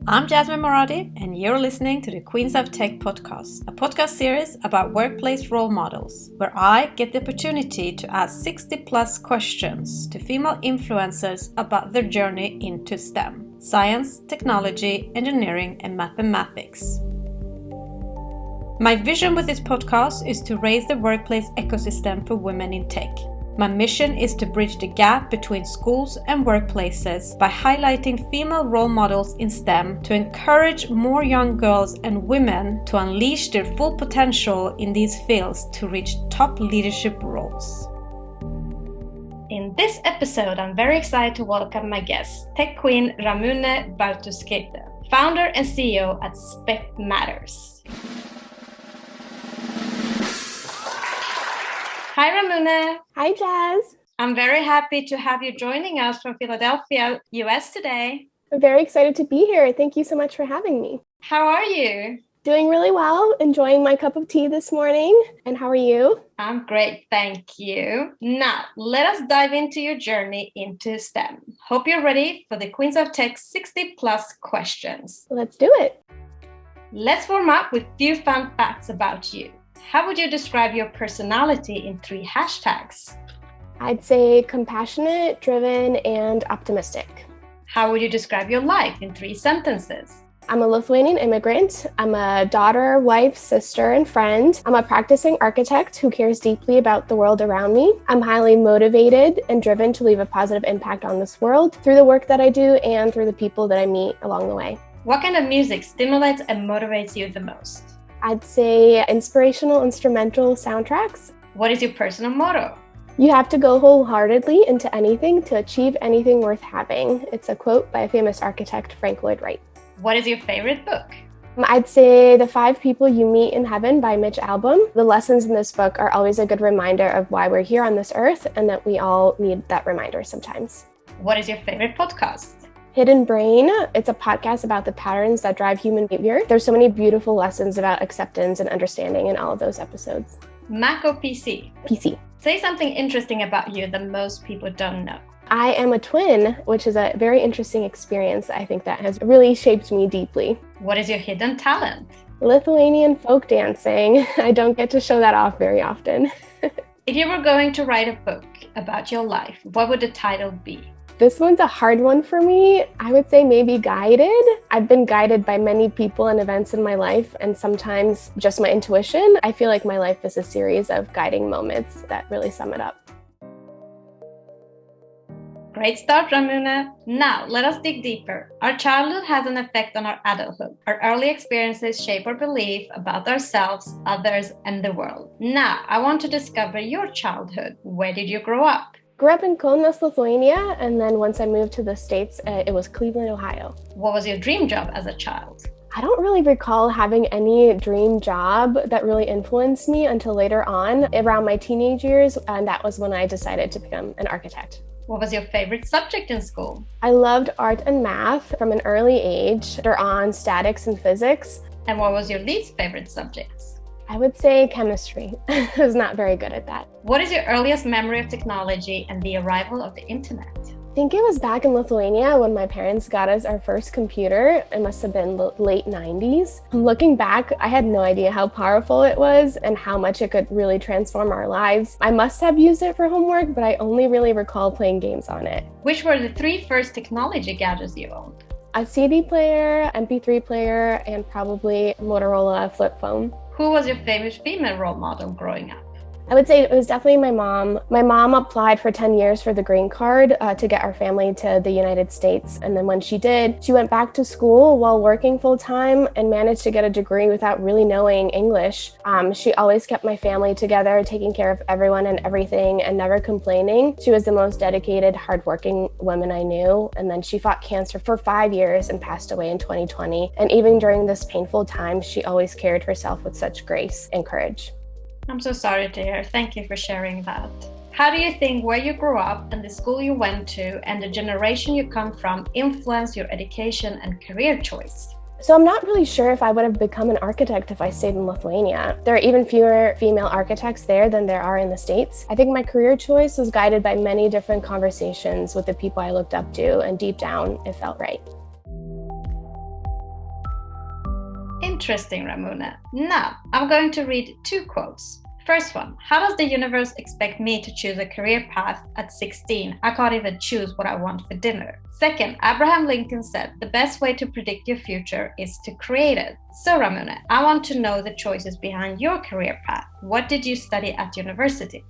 I'm Jasmine Moradi, and you're listening to the Queens of Tech podcast, a podcast series about workplace role models, where I get the opportunity to ask 60-plus questions to female influencers about their journey into STEM, science, technology, engineering, and mathematics. My vision with this podcast is to raise the workplace ecosystem for women in tech. My mission is to bridge the gap between schools and workplaces by highlighting female role models in STEM to encourage more young girls and women to unleash their full potential in these fields to reach top leadership roles. In this episode, I'm very excited to welcome my guest, tech queen Ramune Bartuskaite, founder and CEO at Spec Matters. Hi, Ramune. Hi, Jazz. I'm very happy to have you joining us from Philadelphia, US today. I'm very excited to be here. Thank you so much for having me. How are you? Doing really well, enjoying my cup of tea this morning. And how are you? I'm great, thank you. Now, let us dive into your journey into STEM. Hope you're ready for the Queens of Tech 60-plus questions. Let's do it. Let's warm up with a few fun facts about you. How would you describe your personality in 3 hashtags? I'd say compassionate, driven, and optimistic. How would you describe your life in 3 sentences? I'm a Lithuanian immigrant. I'm a daughter, wife, sister, and friend. I'm a practicing architect who cares deeply about the world around me. I'm highly motivated and driven to leave a positive impact on this world through the work that I do and through the people that I meet along the way. What kind of music stimulates and motivates you the most? I'd say inspirational instrumental soundtracks. What is your personal motto? You have to go wholeheartedly into anything to achieve anything worth having. It's a quote by a famous architect, Frank Lloyd Wright. What is your favorite book? I'd say The 5 People You Meet in Heaven by Mitch Albom. The lessons in this book are always a good reminder of why we're here on this earth and that we all need that reminder sometimes. What is your favorite podcast? Hidden Brain. It's a podcast about the patterns that drive human behavior. There's so many beautiful lessons about acceptance and understanding in all of those episodes. Mac or PC? PC. Say something interesting about you that most people don't know. I am a twin, which is a very interesting experience. I think that has really shaped me deeply. What is your hidden talent? Lithuanian folk dancing. I don't get to show that off very often. If you were going to write a book about your life, what would the title be? This one's a hard one for me. I would say maybe guided. I've been guided by many people and events in my life, and sometimes just my intuition. I feel like my life is a series of guiding moments that really sum it up. Great start, Ramune. Now, let us dig deeper. Our childhood has an effect on our adulthood. Our early experiences shape our belief about ourselves, others, and the world. Now, I want to discover your childhood. Where did you grow up? Grew up in Kaunas, Lithuania, and then once I moved to the States, it was Cleveland, Ohio. What was your dream job as a child? I don't really recall having any dream job that really influenced me until later on, around my teenage years, and that was when I decided to become an architect. What was your favorite subject in school? I loved art and math from an early age. They're on statics and physics. And what was your least favorite subjects? I would say chemistry. I was not very good at that. What is your earliest memory of technology and the arrival of the internet? I think it was back in Lithuania when my parents got us our first computer. It must have been late 90s. Looking back, I had no idea how powerful it was and how much it could really transform our lives. I must have used it for homework, but I only really recall playing games on it. Which were the 3 first technology gadgets you owned? A CD player, MP3 player, and probably Motorola flip phone. Who was your favorite female role model growing up? I would say it was definitely my mom. My mom applied for 10 years for the green card to get our family to the United States. And then when she did, she went back to school while working full time and managed to get a degree without really knowing English. She always kept my family together, taking care of everyone and everything and never complaining. She was the most dedicated, hardworking woman I knew. And then she fought cancer for 5 years and passed away in 2020. And even during this painful time, she always carried herself with such grace and courage. I'm so sorry to hear. Thank you for sharing that. How do you think where you grew up and the school you went to and the generation you come from influence your education and career choice? So I'm not really sure if I would have become an architect if I stayed in Lithuania. There are even fewer female architects there than there are in the States. I think my career choice was guided by many different conversations with the people I looked up to, and deep down, it felt right. Interesting, Ramune. Now, I'm going to read 2 quotes. First one, how does the universe expect me to choose a career path at 16? I can't even choose what I want for dinner. Second, Abraham Lincoln said, the best way to predict your future is to create it. So Ramune, I want to know the choices behind your career path. What did you study at university?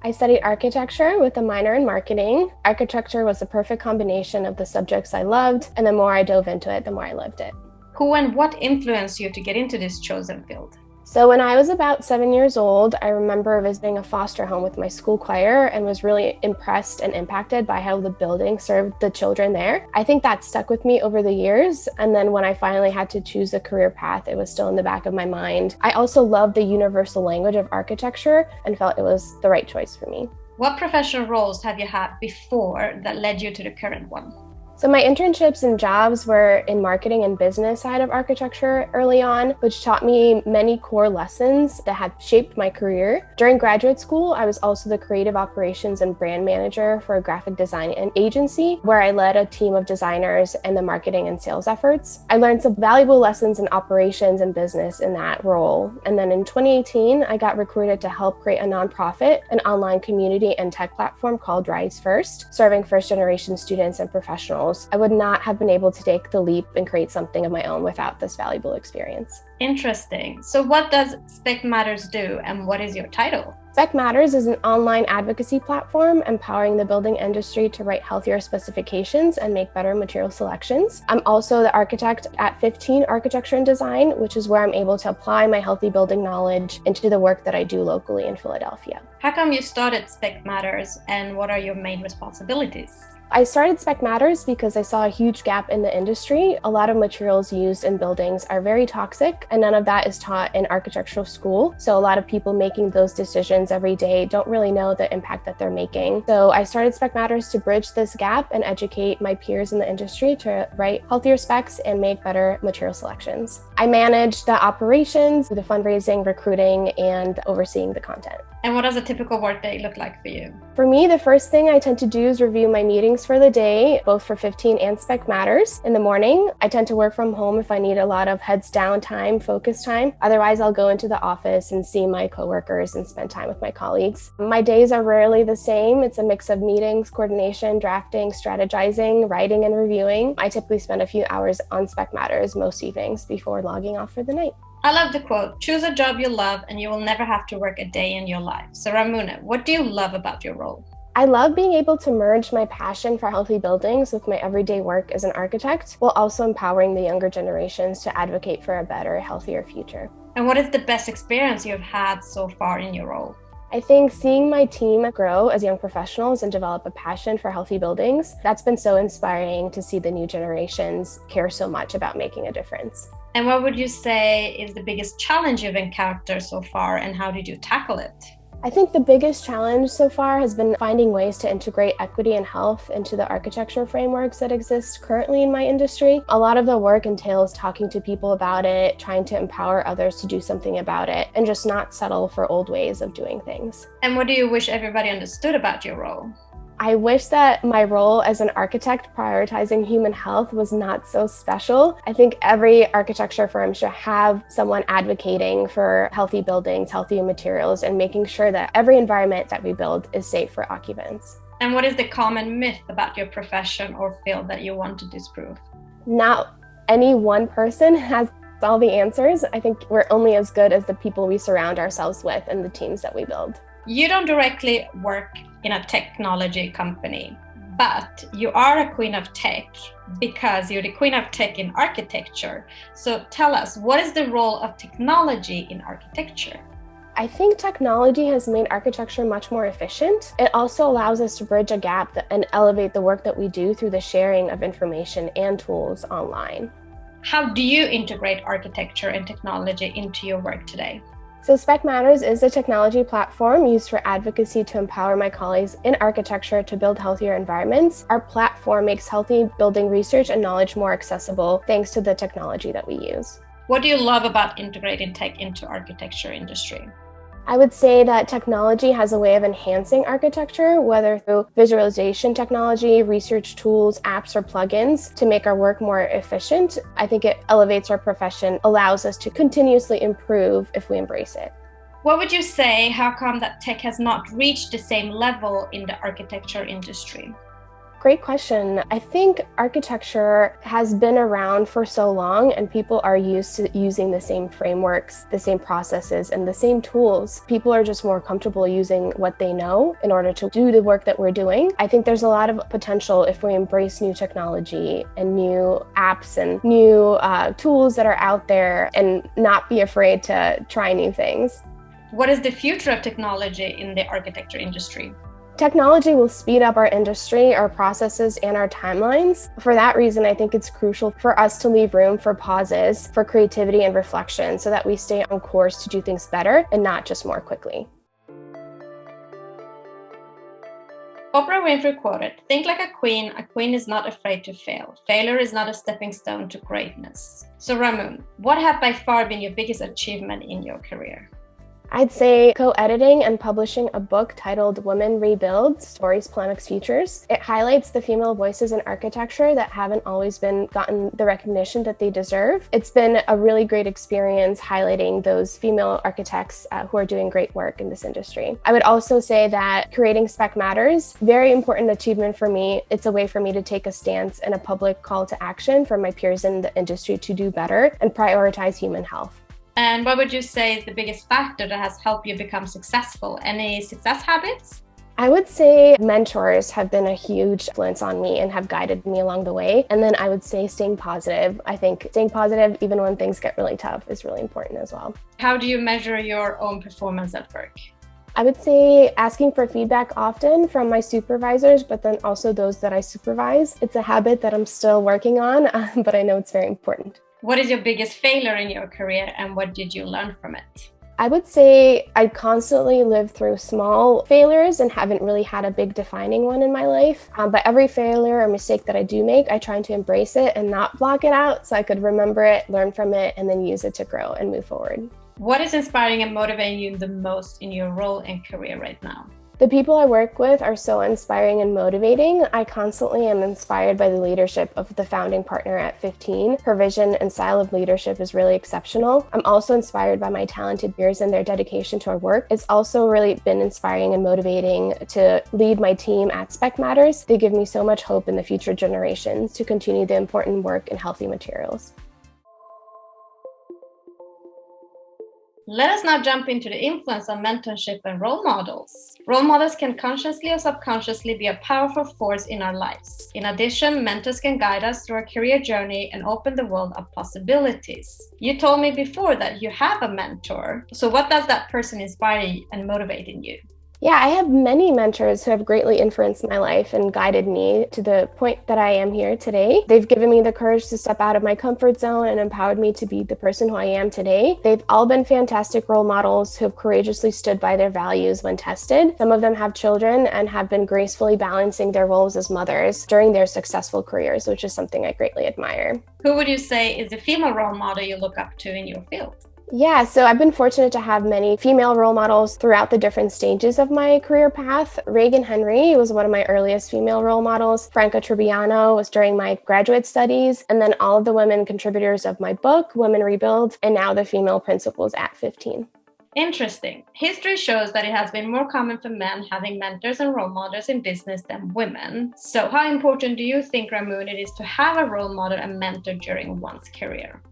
I studied architecture with a minor in marketing. Architecture was the perfect combination of the subjects I loved, and the more I dove into it, the more I loved it. Who and what influenced you to get into this chosen field? So when I was about 7 years old, I remember visiting a foster home with my school choir and was really impressed and impacted by how the building served the children there. I think that stuck with me over the years. And then when I finally had to choose a career path, it was still in the back of my mind. I also loved the universal language of architecture and felt it was the right choice for me. What professional roles have you had before that led you to the current one? So my internships and jobs were in marketing and business side of architecture early on, which taught me many core lessons that have shaped my career. During graduate school, I was also the creative operations and brand manager for a graphic design agency, where I led a team of designers and the marketing and sales efforts. I learned some valuable lessons in operations and business in that role. And then in 2018, I got recruited to help create a nonprofit, an online community and tech platform called Rise First, serving first-generation students and professionals. I would not have been able to take the leap and create something of my own without this valuable experience. Interesting. So what does Spec Matters do and what is your title? Spec Matters is an online advocacy platform empowering the building industry to write healthier specifications and make better material selections. I'm also the architect at 15 Architecture and Design, which is where I'm able to apply my healthy building knowledge into the work that I do locally in Philadelphia. How come you started Spec Matters and what are your main responsibilities? I started Spec Matters because I saw a huge gap in the industry. A lot of materials used in buildings are very toxic, and none of that is taught in architectural school. So a lot of people making those decisions every day don't really know the impact that they're making. So I started Spec Matters to bridge this gap and educate my peers in the industry to write healthier specs and make better material selections. I manage the operations, the fundraising, recruiting, and overseeing the content. And what does a typical workday look like for you? For me, the first thing I tend to do is review my meetings for the day, both for 15 and Spec Matters. In the morning, I tend to work from home if I need a lot of heads down time, focus time. Otherwise, I'll go into the office and see my coworkers and spend time with my colleagues. My days are rarely the same. It's a mix of meetings, coordination, drafting, strategizing, writing, and reviewing. I typically spend a few hours on Spec Matters most evenings before logging off for the night. I love the quote, choose a job you love and you will never have to work a day in your life. So Ramune, what do you love about your role? I love being able to merge my passion for healthy buildings with my everyday work as an architect, while also empowering the younger generations to advocate for a better, healthier future. And what is the best experience you've had so far in your role? I think seeing my team grow as young professionals and develop a passion for healthy buildings, that's been so inspiring to see the new generations care so much about making a difference. And what would you say is the biggest challenge you've encountered so far and how did you tackle it? I think the biggest challenge so far has been finding ways to integrate equity and health into the architecture frameworks that exist currently in my industry. A lot of the work entails talking to people about it, trying to empower others to do something about it, and just not settle for old ways of doing things. And what do you wish everybody understood about your role? I wish that my role as an architect prioritizing human health was not so special. I think every architecture firm should have someone advocating for healthy buildings, healthy materials, and making sure that every environment that we build is safe for occupants. And what is the common myth about your profession or field that you want to disprove? Not any one person has all the answers. I think we're only as good as the people we surround ourselves with and the teams that we build. You don't directly work in a technology company, but you are a queen of tech because you're the queen of tech in architecture. So tell us, what is the role of technology in architecture? I think technology has made architecture much more efficient. It also allows us to bridge a gap and elevate the work that we do through the sharing of information and tools online. How do you integrate architecture and technology into your work today? So Spec Matters is a technology platform used for advocacy to empower my colleagues in architecture to build healthier environments. Our platform makes healthy building research and knowledge more accessible thanks to the technology that we use. What do you love about integrating tech into architecture industry? I would say that technology has a way of enhancing architecture, whether through visualization technology, research tools, apps, or plugins to make our work more efficient. I think it elevates our profession, allows us to continuously improve if we embrace it. What would you say, how come that tech has not reached the same level in the architecture industry? Great question. I think architecture has been around for so long and people are used to using the same frameworks, the same processes, and the same tools. People are just more comfortable using what they know in order to do the work that we're doing. I think there's a lot of potential if we embrace new technology and new apps and new tools that are out there and not be afraid to try new things. What is the future of technology in the architecture industry? Technology will speed up our industry, our processes, and our timelines. For that reason, I think it's crucial for us to leave room for pauses, for creativity and reflection, so that we stay on course to do things better and not just more quickly. Oprah Winfrey quoted, "Think like a queen is not afraid to fail. Failure is not a stepping stone to greatness." So Ramune, what have by far been your biggest achievement in your career? I'd say co-editing and publishing a book titled Women Rebuild, Stories, Polemics, Futures. It highlights the female voices in architecture that haven't always gotten the recognition that they deserve. It's been a really great experience highlighting those female architects who are doing great work in this industry. I would also say that creating Spec matters. Very important achievement for me. It's a way for me to take a stance and a public call to action for my peers in the industry to do better and prioritize human health. And what would you say is the biggest factor that has helped you become successful? Any success habits? I would say mentors have been a huge influence on me and have guided me along the way. And then I would say staying positive. I think staying positive, even when things get really tough, is really important as well. How do you measure your own performance at work? I would say asking for feedback often from my supervisors, but then also those that I supervise. It's a habit that I'm still working on, but I know it's very important. What is your biggest failure in your career and what did you learn from it? I would say I constantly live through small failures and haven't really had a big defining one in my life. But every failure or mistake that I do make, I try to embrace it and not block it out so I could remember it, learn from it, and then use it to grow and move forward. What is inspiring and motivating you the most in your role and career right now? The people I work with are so inspiring and motivating. I constantly am inspired by the leadership of the founding partner at 15. Her vision and style of leadership is really exceptional. I'm also inspired by my talented peers and their dedication to our work. It's also really been inspiring and motivating to lead my team at Spec Matters. They give me so much hope in the future generations to continue the important work in healthy materials. Let us now jump into the influence of mentorship and role models. Role models can consciously or subconsciously be a powerful force in our lives. In addition, mentors can guide us through our career journey and open the world of possibilities. You told me before that you have a mentor. So what does that person inspire and motivate in you? Yeah, I have many mentors who have greatly influenced my life and guided me to the point that I am here today. They've given me the courage to step out of my comfort zone and empowered me to be the person who I am today. They've all been fantastic role models who have courageously stood by their values when tested. Some of them have children and have been gracefully balancing their roles as mothers during their successful careers, which is something I greatly admire. Who would you say is the female role model you look up to in your field? Yeah, so I've been fortunate to have many female role models throughout the different stages of my career path. Reagan Henry was one of my earliest female role models. Franca Tribbiano was during my graduate studies, and then all of the women contributors of my book, Women Rebuild, and now the female principals at 15. Interesting. History shows that it has been more common for men having mentors and role models in business than women. So how important do you think, Ramune, it is to have a role model and mentor during one's career?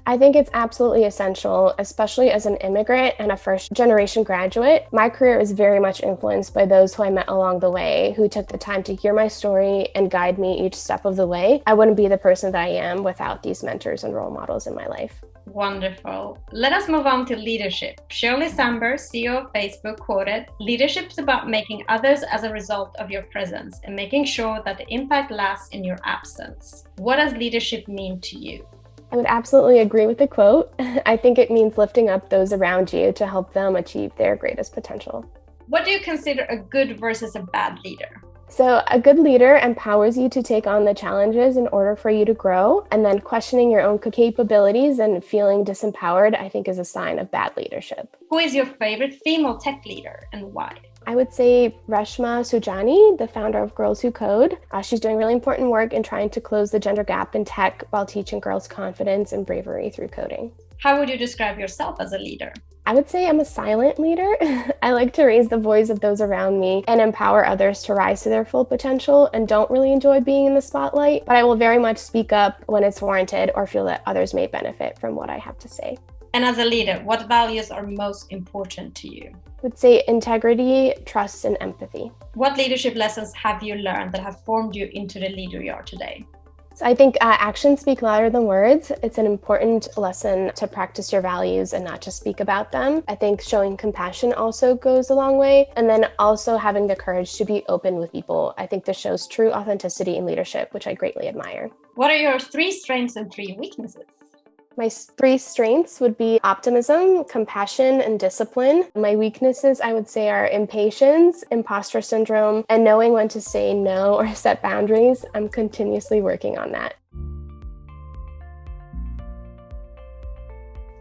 I think it's absolutely essential, especially as an immigrant and a first-generation graduate. My career is very much influenced by those who I met along the way, who took the time to hear my story and guide me each step of the way. I wouldn't be the person that I am without these mentors and role models in my life. Wonderful. Let us move on to leadership. Shirley Sandberg, CEO of Facebook, quoted, "Leadership is about making others as a result of your presence and making sure that the impact lasts in your absence." What does leadership mean to you? I would absolutely agree with the quote. I think it means lifting up those around you to help them achieve their greatest potential. What do you consider a good versus a bad leader? So a good leader empowers you to take on the challenges in order for you to grow, and then questioning your own capabilities and feeling disempowered, I think, is a sign of bad leadership. Who is your favorite female tech leader and why? I would say Reshma Sujani, the founder of Girls Who Code. She's doing really important work in trying to close the gender gap in tech while teaching girls confidence and bravery through coding. How would you describe yourself as a leader? I would say I'm a silent leader. I like to raise the voice of those around me and empower others to rise to their full potential, and don't really enjoy being in the spotlight, but I will very much speak up when it's warranted or feel that others may benefit from what I have to say. And as a leader, what values are most important to you? I would say integrity, trust, and empathy. What leadership lessons have you learned that have formed you into the leader you are today? So I think actions speak louder than words. It's an important lesson to practice your values and not just speak about them. I think showing compassion also goes a long way. And then also having the courage to be open with people. I think this shows true authenticity in leadership, which I greatly admire. What are your 3 strengths and 3 weaknesses? My 3 strengths would be optimism, compassion, and discipline. My weaknesses, I would say, are impatience, imposter syndrome, and knowing when to say no or set boundaries. I'm continuously working on that.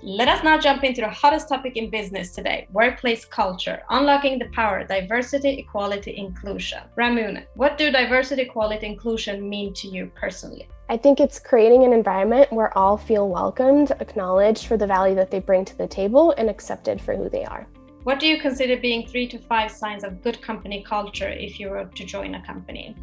Let us now jump into the hottest topic in business today, workplace culture, unlocking the power, diversity, equality, inclusion. Ramune, what do diversity, equality, inclusion mean to you personally? I think it's creating an environment where all feel welcomed, acknowledged for the value that they bring to the table, and accepted for who they are. What do you consider being 3 to 5 signs of good company culture if you were to join a company?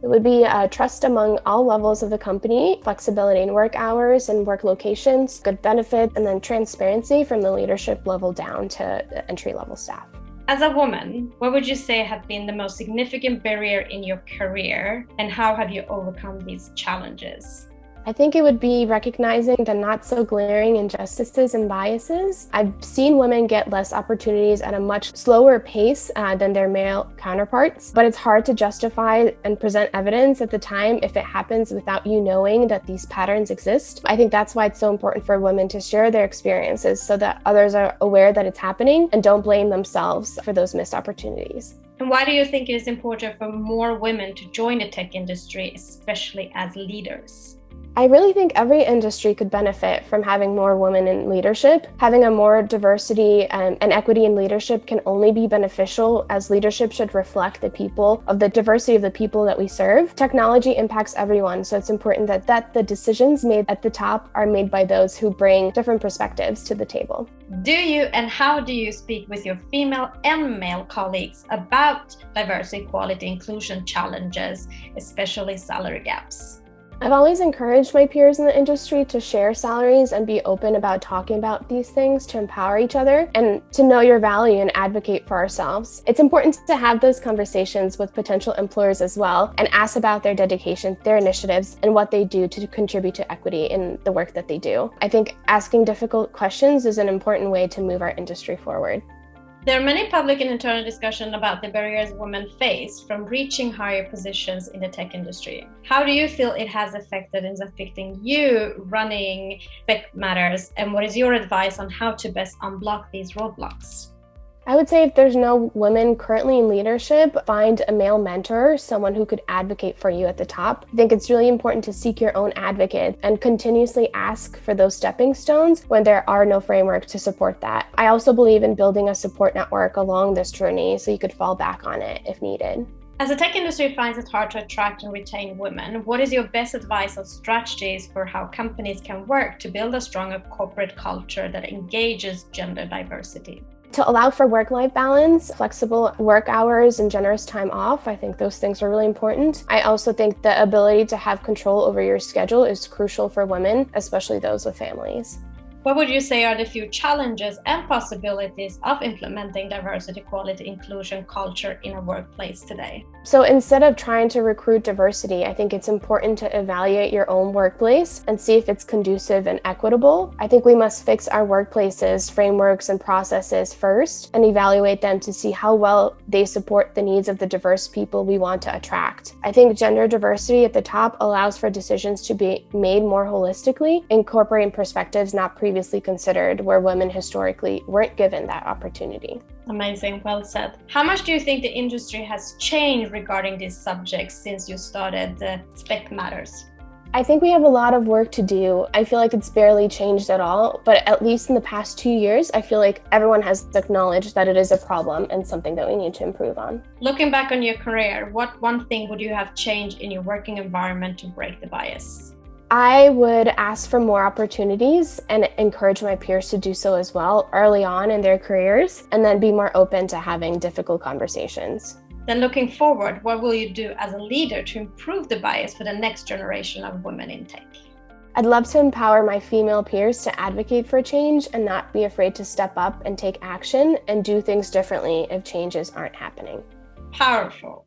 It would be trust among all levels of the company, flexibility in work hours and work locations, good benefits, and then transparency from the leadership level down to the entry-level staff. As a woman, what would you say have been the most significant barrier in your career, and how have you overcome these challenges? I think it would be recognizing the not so glaring injustices and biases. I've seen women get less opportunities at a much slower pace than their male counterparts, but it's hard to justify and present evidence at the time if it happens without you knowing that these patterns exist. I think that's why it's so important for women to share their experiences so that others are aware that it's happening and don't blame themselves for those missed opportunities. And why do you think it is important for more women to join the tech industry, especially as leaders? I really think every industry could benefit from having more women in leadership. Having a more diversity and equity in leadership can only be beneficial, as leadership should reflect the diversity of the people that we serve. Technology impacts everyone, so it's important that the decisions made at the top are made by those who bring different perspectives to the table. Do you and how do you speak with your female and male colleagues about diversity, equality, inclusion challenges, especially salary gaps? I've always encouraged my peers in the industry to share salaries and be open about talking about these things to empower each other and to know your value and advocate for ourselves. It's important to have those conversations with potential employers as well and ask about their dedication, their initiatives, and what they do to contribute to equity in the work that they do. I think asking difficult questions is an important way to move our industry forward. There are many public and internal discussions about the barriers women face from reaching higher positions in the tech industry. How do you feel it has affecting you running Spec matters, and what is your advice on how to best unblock these roadblocks? I would say if there's no women currently in leadership, find a male mentor, someone who could advocate for you at the top. I think it's really important to seek your own advocate and continuously ask for those stepping stones when there are no frameworks to support that. I also believe in building a support network along this journey so you could fall back on it if needed. As the tech industry finds it hard to attract and retain women, what is your best advice or strategies for how companies can work to build a stronger corporate culture that engages gender diversity? To allow for work-life balance, flexible work hours, and generous time off, I think those things are really important. I also think the ability to have control over your schedule is crucial for women, especially those with families. What would you say are the few challenges and possibilities of implementing diversity, equality, inclusion culture in a workplace today? So instead of trying to recruit diversity, I think it's important to evaluate your own workplace and see if it's conducive and equitable. I think we must fix our workplaces, frameworks, and processes first and evaluate them to see how well they support the needs of the diverse people we want to attract. I think gender diversity at the top allows for decisions to be made more holistically, incorporating perspectives not previously considered where women historically weren't given that opportunity. Amazing, well said. How much do you think the industry has changed regarding these subjects since you started the Spec Matters? I think we have a lot of work to do. I feel like it's barely changed at all, but at least in the past 2 years, I feel like everyone has acknowledged that it is a problem and something that we need to improve on. Looking back on your career, what one thing would you have changed in your working environment to break the bias? I would ask for more opportunities and encourage my peers to do so as well early on in their careers, and then be more open to having difficult conversations. Then looking forward, what will you do as a leader to improve the bias for the next generation of women in tech? I'd love to empower my female peers to advocate for change and not be afraid to step up and take action and do things differently if changes aren't happening. Powerful.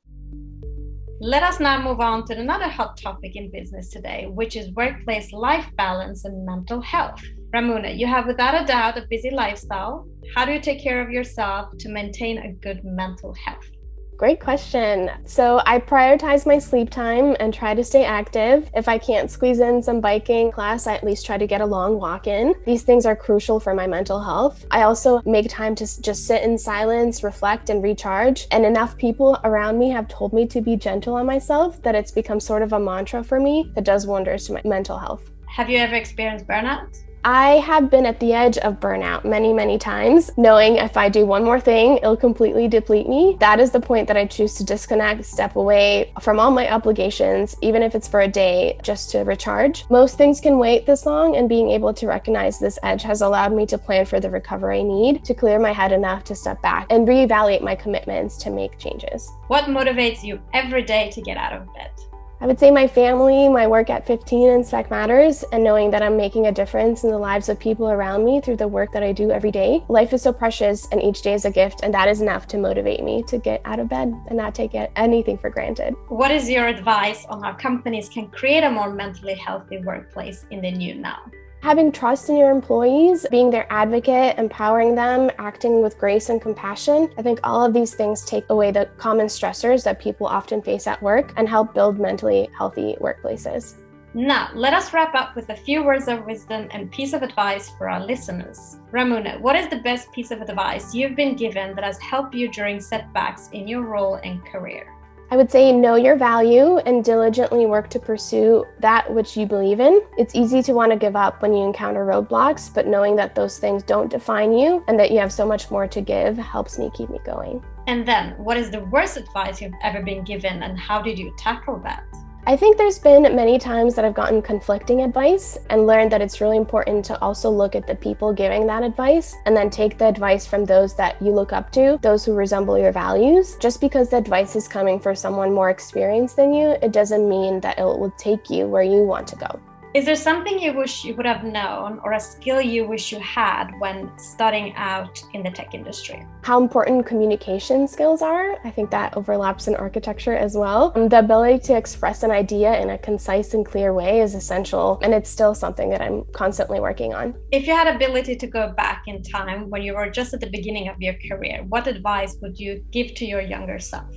Let us now move on to another hot topic in business today, which is workplace life balance and mental health. Ramune, you have without a doubt a busy lifestyle. How do you take care of yourself to maintain a good mental health? Great question. So I prioritize my sleep time and try to stay active. If I can't squeeze in some biking class, I at least try to get a long walk in. These things are crucial for my mental health. I also make time to just sit in silence, reflect, and recharge. And enough people around me have told me to be gentle on myself that it's become sort of a mantra for me that does wonders to my mental health. Have you ever experienced burnout? I have been at the edge of burnout many, many times, knowing if I do one more thing, it'll completely deplete me. That is the point that I choose to disconnect, step away from all my obligations, even if it's for a day, just to recharge. Most things can wait this long, and being able to recognize this edge has allowed me to plan for the recovery I need to clear my head enough to step back and reevaluate my commitments to make changes. What motivates you every day to get out of bed? I would say my family, my work at 15 and Spec Matters, and knowing that I'm making a difference in the lives of people around me through the work that I do every day. Life is so precious and each day is a gift, and that is enough to motivate me to get out of bed and not take anything for granted. What is your advice on how companies can create a more mentally healthy workplace in the new now? Having trust in your employees, being their advocate, empowering them, acting with grace and compassion. I think all of these things take away the common stressors that people often face at work and help build mentally healthy workplaces. Now, let us wrap up with a few words of wisdom and piece of advice for our listeners. Ramune, what is the best piece of advice you've been given that has helped you during setbacks in your role and career? I would say know your value and diligently work to pursue that which you believe in. It's easy to want to give up when you encounter roadblocks, but knowing that those things don't define you and that you have so much more to give helps me keep me going. And then, what is the worst advice you've ever been given, and how did you tackle that? I think there's been many times that I've gotten conflicting advice and learned that it's really important to also look at the people giving that advice and then take the advice from those that you look up to, those who resemble your values. Just because the advice is coming from someone more experienced than you, it doesn't mean that it will take you where you want to go. Is there something you wish you would have known, or a skill you wish you had when starting out in the tech industry? How important communication skills are. I think that overlaps in architecture as well. The ability to express an idea in a concise and clear way is essential, and it's still something that I'm constantly working on. If you had ability to go back in time when you were just at the beginning of your career, what advice would you give to your younger self?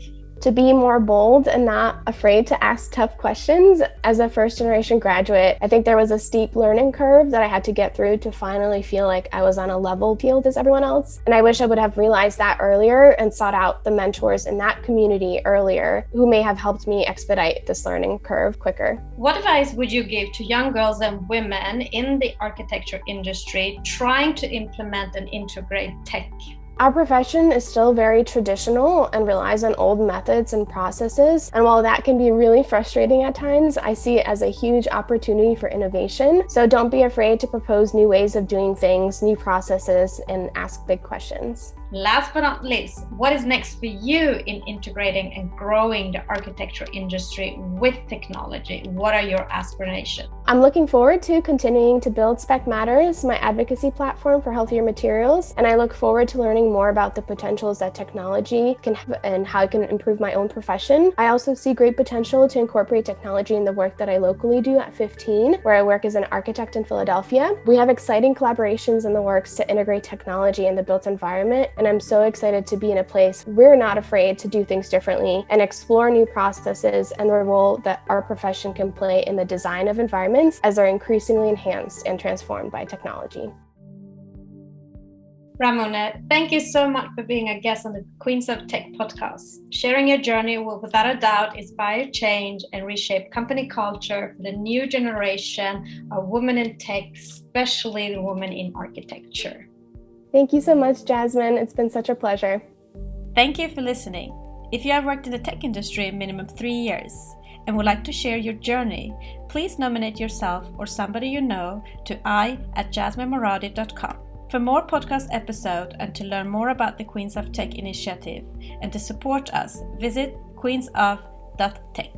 To be more bold and not afraid to ask tough questions. As a first-generation graduate, I think there was a steep learning curve that I had to get through to finally feel like I was on a level field as everyone else. And I wish I would have realized that earlier and sought out the mentors in that community earlier who may have helped me expedite this learning curve quicker. What advice would you give to young girls and women in the architecture industry trying to implement and integrate tech? Our profession is still very traditional and relies on old methods and processes. And while that can be really frustrating at times, I see it as a huge opportunity for innovation. So don't be afraid to propose new ways of doing things, new processes, and ask big questions. Last but not least, what is next for you in integrating and growing the architecture industry with technology? What are your aspirations? I'm looking forward to continuing to build Spec Matters, my advocacy platform for healthier materials, and I look forward to learning more about the potentials that technology can have and how it can improve my own profession. I also see great potential to incorporate technology in the work that I locally do at 15, where I work as an architect in Philadelphia. We have exciting collaborations in the works to integrate technology in the built environment, and I'm so excited to be in a place where we're not afraid to do things differently and explore new processes and the role that our profession can play in the design of environments as they're increasingly enhanced and transformed by technology. Ramune, thank you so much for being a guest on the Queens of Tech podcast. Sharing your journey will without a doubt inspire change and reshape company culture for the new generation of women in tech, especially the women in architecture. Thank you so much, Jasmine. It's been such a pleasure. Thank you for listening. If you have worked in the tech industry minimum 3 years and would like to share your journey, please nominate yourself or somebody you know to i@jasminemoradi.com. For more podcast episodes and to learn more about the Queens of Tech initiative and to support us, visit queensof.tech.